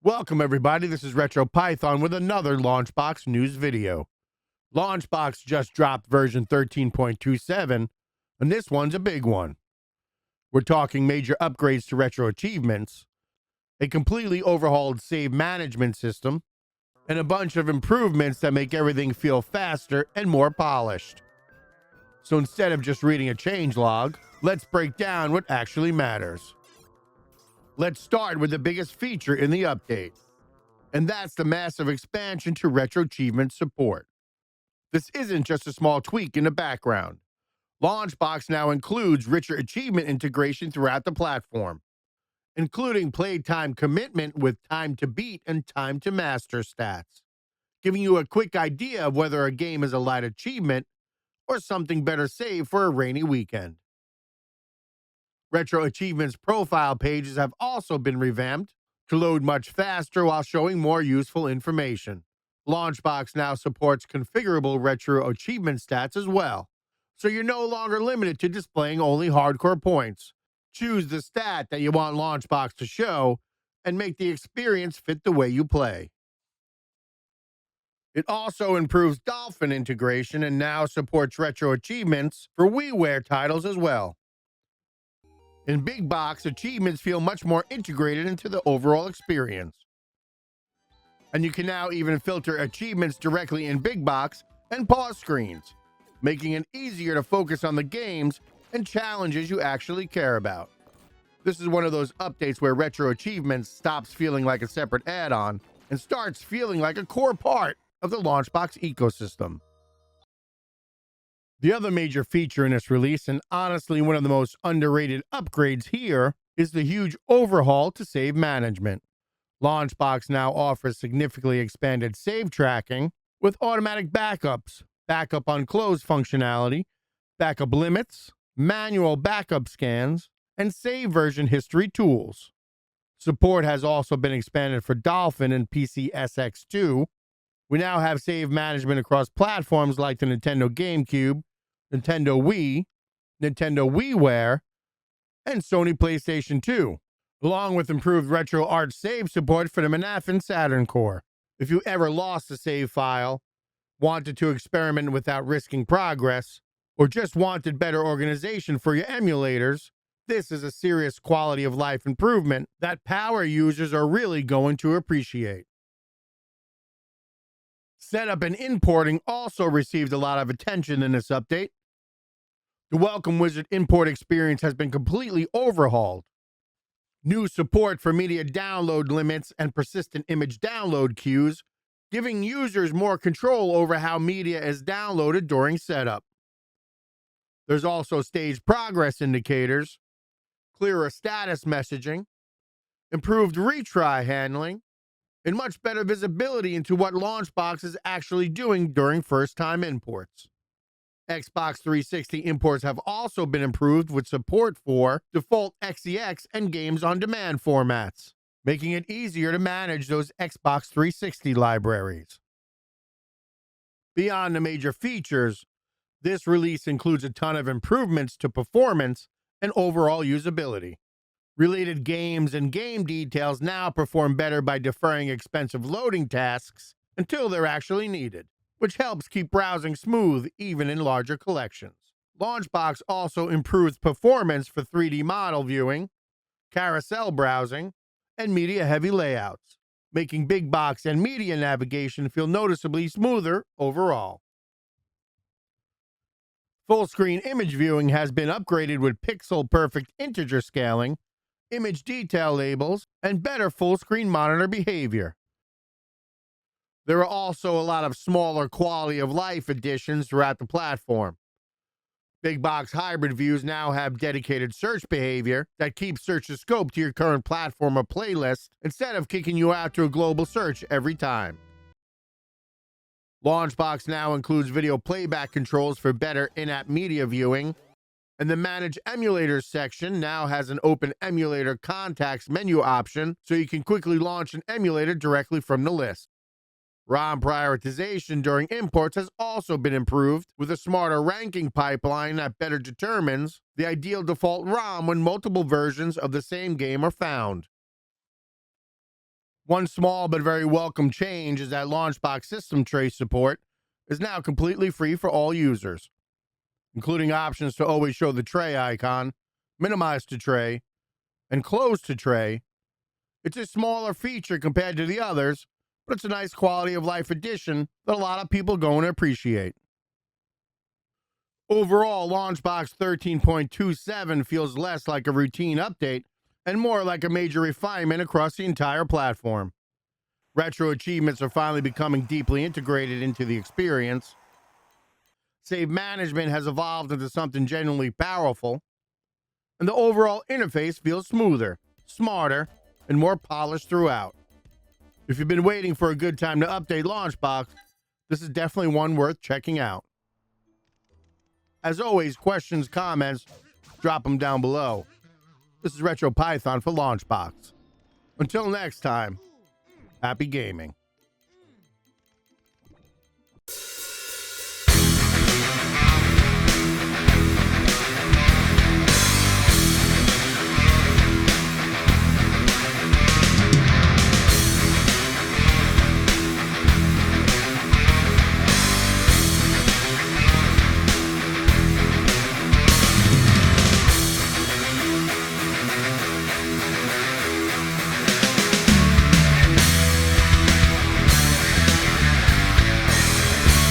Welcome everybody, this is RetroPython with another LaunchBox news video. LaunchBox just dropped version 13.27, and this one's a big one. We're talking major upgrades to RetroAchievements, a completely overhauled save management system, and a bunch of improvements that make everything feel faster and more polished. So instead of just reading a changelog, let's break down what actually matters. Let's start with the biggest feature in the update, and that's the massive expansion to RetroAchievements support. This isn't just a small tweak in the background. LaunchBox now includes richer achievement integration throughout the platform, including playtime commitment with time to beat and time to master stats, giving you a quick idea of whether a game is a light achievement or something better saved for a rainy weekend. RetroAchievements profile pages have also been revamped to load much faster while showing more useful information. LaunchBox now supports configurable RetroAchievement stats as well, so you're no longer limited to displaying only hardcore points. Choose the stat that you want LaunchBox to show and make the experience fit the way you play. It also improves Dolphin integration and now supports RetroAchievements for WiiWare titles as well. In Big Box, achievements feel much more integrated into the overall experience. And you can now even filter achievements directly in Big Box and pause screens, making it easier to focus on the games and challenges you actually care about. This is one of those updates where RetroAchievements stops feeling like a separate add-on and starts feeling like a core part of the LaunchBox ecosystem. The other major feature in this release, and honestly one of the most underrated upgrades here, is the huge overhaul to save management. LaunchBox now offers significantly expanded save tracking with automatic backups, backup on close functionality, backup limits, manual backup scans, and save version history tools. Support has also been expanded for Dolphin and PCSX2. We now have save management across platforms like the Nintendo GameCube, Nintendo Wii, Nintendo WiiWare, and Sony PlayStation 2, along with improved RetroArch save support for the Manaf Saturn Core. If you ever lost a save file, wanted to experiment without risking progress, or just wanted better organization for your emulators, this is a serious quality of life improvement that power users are really going to appreciate. Setup and importing also received a lot of attention in this update. The Welcome Wizard import experience has been completely overhauled. New support for media download limits and persistent image download queues, giving users more control over how media is downloaded during setup. There's also stage progress indicators, clearer status messaging, improved retry handling, and much better visibility into what LaunchBox is actually doing during first-time imports. Xbox 360 imports have also been improved with support for default XEX and games on demand formats, making it easier to manage those Xbox 360 libraries. Beyond the major features, this release includes a ton of improvements to performance and overall usability. Related games and game details now perform better by deferring expensive loading tasks until they're actually needed, which helps keep browsing smooth even in larger collections. LaunchBox also improves performance for 3D model viewing, carousel browsing, and media-heavy layouts, making big box and media navigation feel noticeably smoother overall. Full-screen image viewing has been upgraded with pixel-perfect integer scaling, image detail labels, and better full-screen monitor behavior. There are also a lot of smaller quality-of-life additions throughout the platform. Big box hybrid views now have dedicated search behavior that keeps searches scoped to your current platform or playlist instead of kicking you out to a global search every time. LaunchBox now includes video playback controls for better in-app media viewing, and the Manage Emulators section now has an Open Emulator Contacts menu option so you can quickly launch an emulator directly from the list. ROM prioritization during imports has also been improved with a smarter ranking pipeline that better determines the ideal default ROM when multiple versions of the same game are found. One small but very welcome change is that LaunchBox system tray support is now completely free for all users, including options to always show the tray icon, minimize to tray, and close to tray. It's a smaller feature compared to the others, but it's a nice quality of life addition that a lot of people are going to appreciate. Overall, LaunchBox 13.27 feels less like a routine update and more like a major refinement across the entire platform. Retro achievements are finally becoming deeply integrated into the experience. Save management has evolved into something genuinely powerful, and the overall interface feels smoother, smarter, and more polished throughout. If you've been waiting for a good time to update LaunchBox, this is definitely one worth checking out. As always, questions, comments, drop them down below. This is RetroPython for LaunchBox. Until next time, happy gaming.